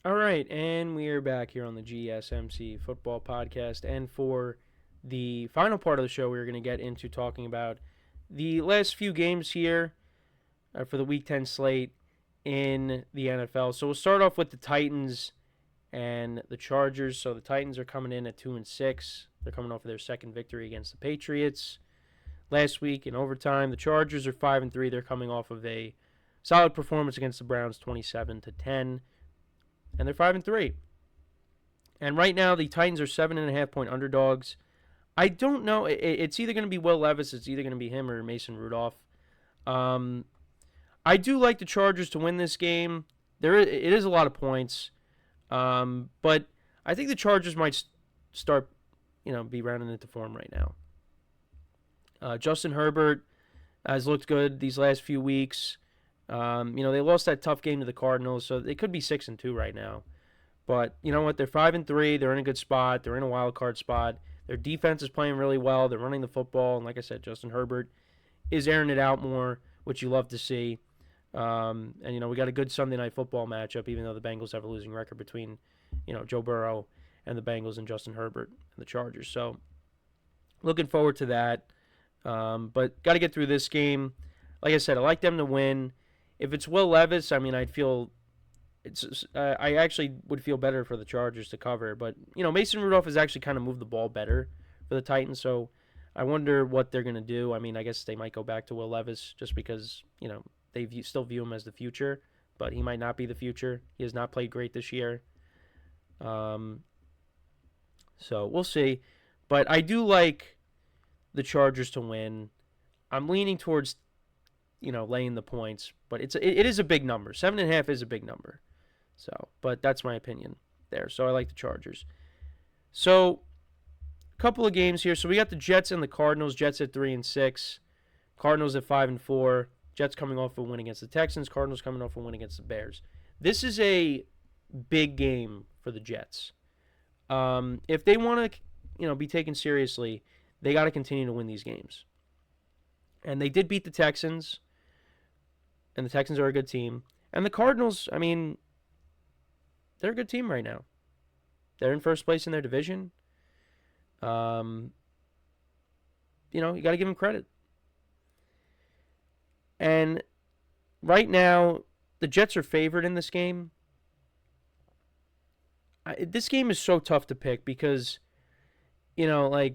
All right, and we are back here on the GSMC Football Podcast. And for the final part of the show, we're going to get into talking about the last few games here for the Week 10 slate in the NFL. So we'll start off with the Titans and the Chargers. So the Titans are coming in at 2-6. They're coming off of their second victory against the Patriots last week in overtime. The Chargers are 5-3. They're coming off of a solid performance against the Browns, 27-10. And they're 5-3. And right now, the Titans are 7.5-point underdogs. I don't know. It's either going to be Will Levis, it's either going to be him or Mason Rudolph. I do like the Chargers to win this game. It is a lot of points, but I think the Chargers might start, be rounding into form right now. Justin Herbert has looked good these last few weeks. They lost that tough game to the Cardinals, so they could be 6-2 right now. But you know what? They're 5-3. They're in a good spot. They're in a wild card spot. Their defense is playing really well. They're running the football, and like I said, Justin Herbert is airing it out more, which you love to see. And we got a good Sunday night football matchup, even though the Bengals have a losing record between, Joe Burrow and the Bengals and Justin Herbert and the Chargers. So looking forward to that. But got to get through this game. Like I said, I like them to win. If it's Will Levis, I actually would feel better for the Chargers to cover. But, Mason Rudolph has actually kind of moved the ball better for the Titans, so I wonder what they're going to do. I guess they might go back to Will Levis just because, they still view him as the future, but he might not be the future. He has not played great this year. So we'll see. But I do like the Chargers to win. I'm leaning towards laying the points, but it is a big number. 7.5 is a big number. So, but that's my opinion there. So I like the Chargers. So, a couple of games here. So we got the Jets and the Cardinals. Jets at 3-6. Cardinals at 5-4. Jets coming off a win against the Texans. Cardinals coming off a win against the Bears. This is a big game for the Jets. If they want to, be taken seriously, they got to continue to win these games. And they did beat the Texans. And the Texans are a good team. And the Cardinals, they're a good team right now. They're in first place in their division. You got to give them credit. And right now, the Jets are favored in this game. This game is so tough to pick because, the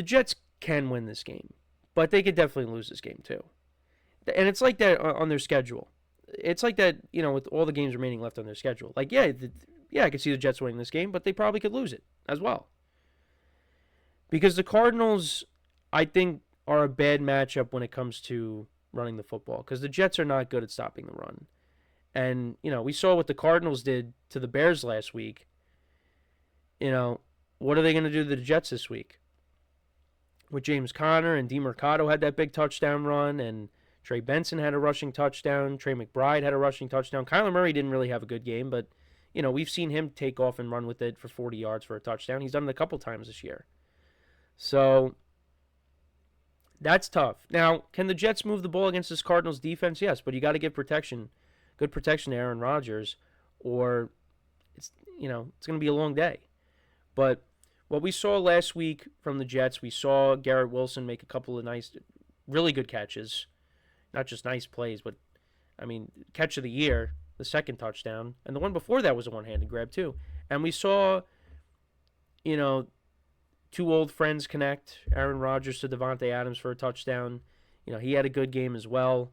Jets can win this game. But they could definitely lose this game too. And it's like that on their schedule. It's like that, with all the games remaining left on their schedule. I could see the Jets winning this game, but they probably could lose it as well. Because the Cardinals, I think, are a bad matchup when it comes to running the football. Because the Jets are not good at stopping the run. And, we saw what the Cardinals did to the Bears last week. What are they going to do to the Jets this week? With James Conner and DeMarcado had that big touchdown run, and Trey Benson had a rushing touchdown. Trey McBride had a rushing touchdown. Kyler Murray didn't really have a good game, but, we've seen him take off and run with it for 40 yards for a touchdown. He's done it a couple times this year. So, that's tough. Now, can the Jets move the ball against this Cardinals defense? Yes, but you got to give good protection to Aaron Rodgers, or it's going to be a long day. But what we saw last week from the Jets, we saw Garrett Wilson make a couple of really good catches. Not just nice plays, but, catch of the year, the second touchdown. And the one before that was a one-handed grab, too. And we saw, two old friends connect, Aaron Rodgers to Devontae Adams for a touchdown. He had a good game as well.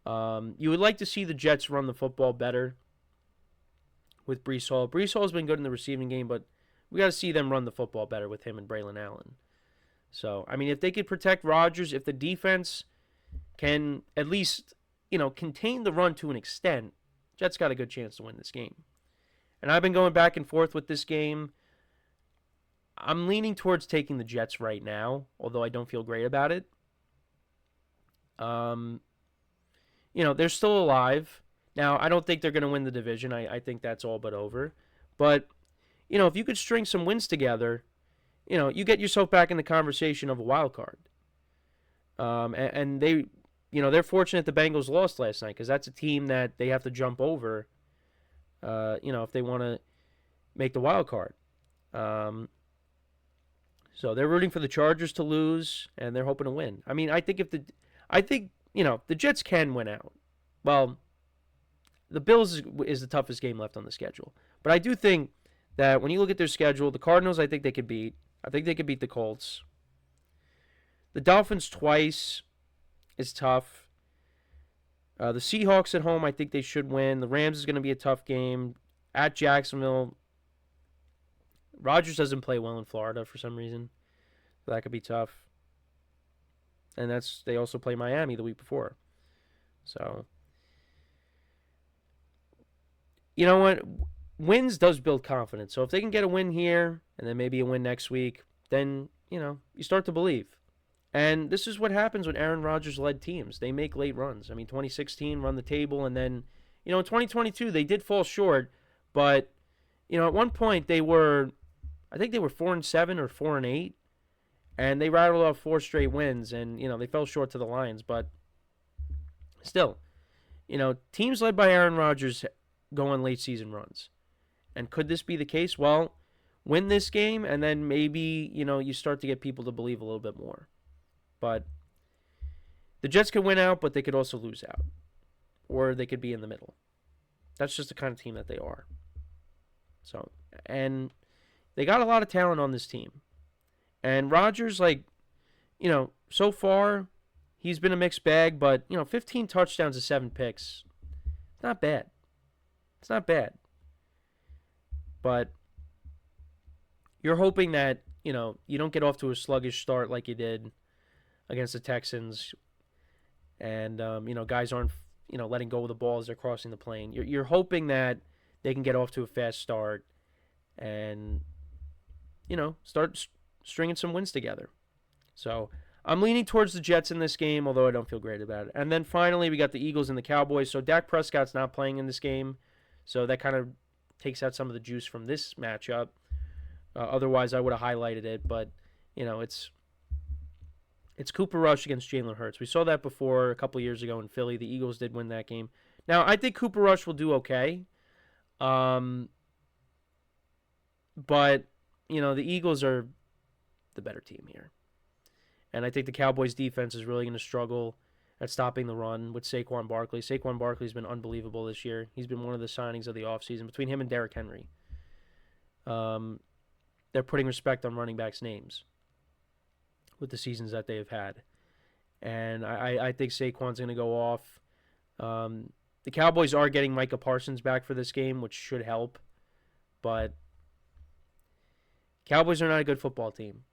You would like to see the Jets run the football better with Breece Hall. Breece Hall's been good in the receiving game, but we got to see them run the football better with him and Braylon Allen. So, if they could protect Rodgers, if the defense can at least, contain the run to an extent, Jets got a good chance to win this game. And I've been going back and forth with this game. I'm leaning towards taking the Jets right now, although I don't feel great about it. They're still alive. Now, I don't think they're going to win the division. I think that's all but over. But, if you could string some wins together, you get yourself back in the conversation of a wild card. And they're fortunate the Bengals lost last night because that's a team that they have to jump over if they want to make the wild card. So they're rooting for the Chargers to lose, and they're hoping to win. I mean, I think the Jets can win out. Well, the Bills is the toughest game left on the schedule. But I do think that when you look at their schedule, the Cardinals, I think they could beat. I think they could beat the Colts. The Dolphins twice is tough. The Seahawks at home, I think they should win. The Rams is going to be a tough game. At Jacksonville, Rodgers doesn't play well in Florida for some reason. So that could be tough. And they also play Miami the week before. So, you know what? Wins does build confidence. So if they can get a win here and then maybe a win next week, then, you start to believe. And this is what happens when Aaron Rodgers led teams. They make late runs. I mean, 2016 run the table, and then, in 2022 they did fall short, but at one point I think they were 4-7 or 4-8, and they rattled off 4 straight wins, and they fell short to the Lions, but still, teams led by Aaron Rodgers go on late season runs. And could this be the case? Well, win this game, and then maybe, you start to get people to believe a little bit more. But the Jets could win out, but they could also lose out. Or they could be in the middle. That's just the kind of team that they are. So, and they got a lot of talent on this team. And Rodgers, so far, he's been a mixed bag, but, 15 touchdowns to 7 picks. Not bad. It's not bad. But you're hoping that, you don't get off to a sluggish start like you did against the Texans, and guys aren't letting go of the ball as they're crossing the plane. You're hoping that they can get off to a fast start and start stringing some wins together. So I'm leaning towards the Jets in this game, although I don't feel great about it. And then finally we got the Eagles and the Cowboys. So Dak Prescott's not playing in this game, so that kind of takes out some of the juice from this matchup. Otherwise I would have highlighted it, but it's Cooper Rush against Jalen Hurts. We saw that before a couple years ago in Philly. The Eagles did win that game. Now, I think Cooper Rush will do okay. But, the Eagles are the better team here. And I think the Cowboys' defense is really going to struggle at stopping the run with Saquon Barkley. Saquon Barkley's been unbelievable this year. He's been one of the signings of the offseason between him and Derrick Henry. They're putting respect on running backs' names with the seasons that they have had. And I think Saquon's going to go off. The Cowboys are getting Micah Parsons back for this game, which should help. But Cowboys are not a good football team.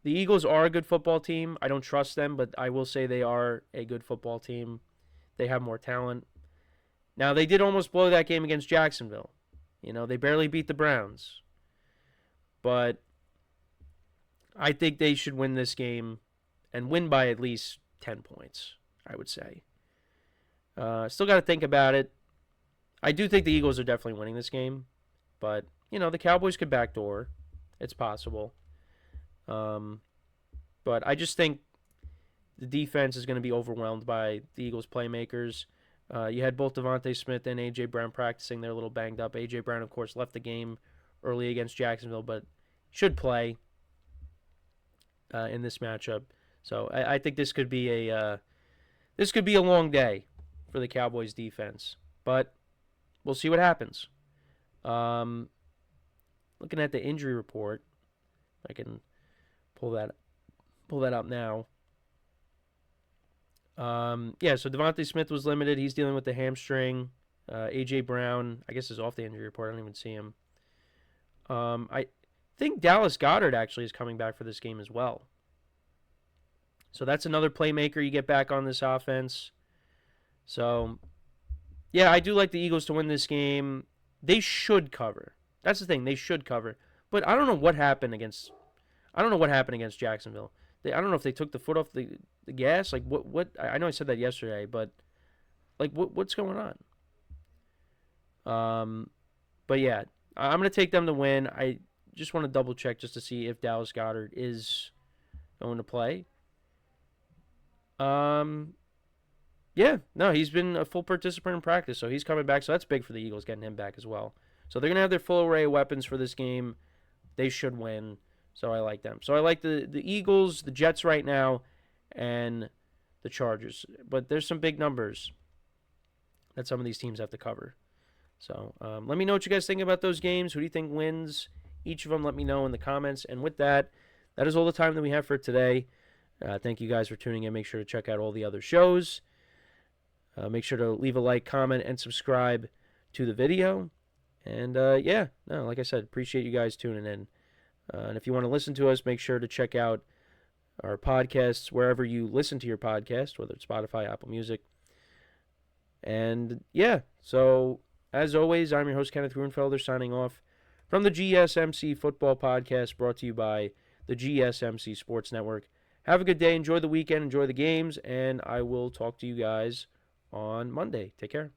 The Eagles are a good football team. I don't trust them, but I will say they are a good football team. They have more talent. Now, they did almost blow that game against Jacksonville. They barely beat the Browns. But I think they should win this game and win by at least 10 points, I would say. Still got to think about it. I do think the Eagles are definitely winning this game. But, the Cowboys could backdoor. It's possible. But I just think the defense is going to be overwhelmed by the Eagles' playmakers. You had both Devontae Smith and A.J. Brown practicing. They're a little banged up. A.J. Brown, of course, left the game early against Jacksonville, but should play in this matchup. So I think this could be a long day for the Cowboys defense, but we'll see what happens. Looking at the injury report, I can pull that up now. So Devontae Smith was limited. He's dealing with the hamstring. A.J. Brown, I guess, is off the injury report. I don't even see him. I think Dallas Goedert actually is coming back for this game as well. So that's another playmaker you get back on this offense. So, yeah, I do like the Eagles to win this game. They should cover. That's the thing. They should cover. But I don't know what happened against Jacksonville. I don't know if they took the foot off the gas. Like, what? I know I said that yesterday, but, like, what's going on? But, yeah, I'm going to take them to win. I just want to double check just to see if Dallas Goedert is going to play. Yeah, no, he's been a full participant in practice, so he's coming back. So that's big for the Eagles, getting him back as well. So they're going to have their full array of weapons for this game. They should win. So I like them. So I like the Eagles, the Jets right now, and the Chargers. But there's some big numbers that some of these teams have to cover. So let me know what you guys think about those games. Who do you think wins each of them? Let me know in the comments. And with that, that is all the time that we have for today. Thank you guys for tuning in. Make sure to check out all the other shows. Make sure to leave a like, comment, and subscribe to the video. And like I said, appreciate you guys tuning in. And if you want to listen to us, make sure to check out our podcasts wherever you listen to your podcast, whether it's Spotify, Apple Music. And so as always, I'm your host, Kenneth Grunfelder, signing off from the GSMC Football Podcast, brought to you by the GSMC Sports Network. Have a good day. Enjoy the weekend. Enjoy the games. And I will talk to you guys on Monday. Take care.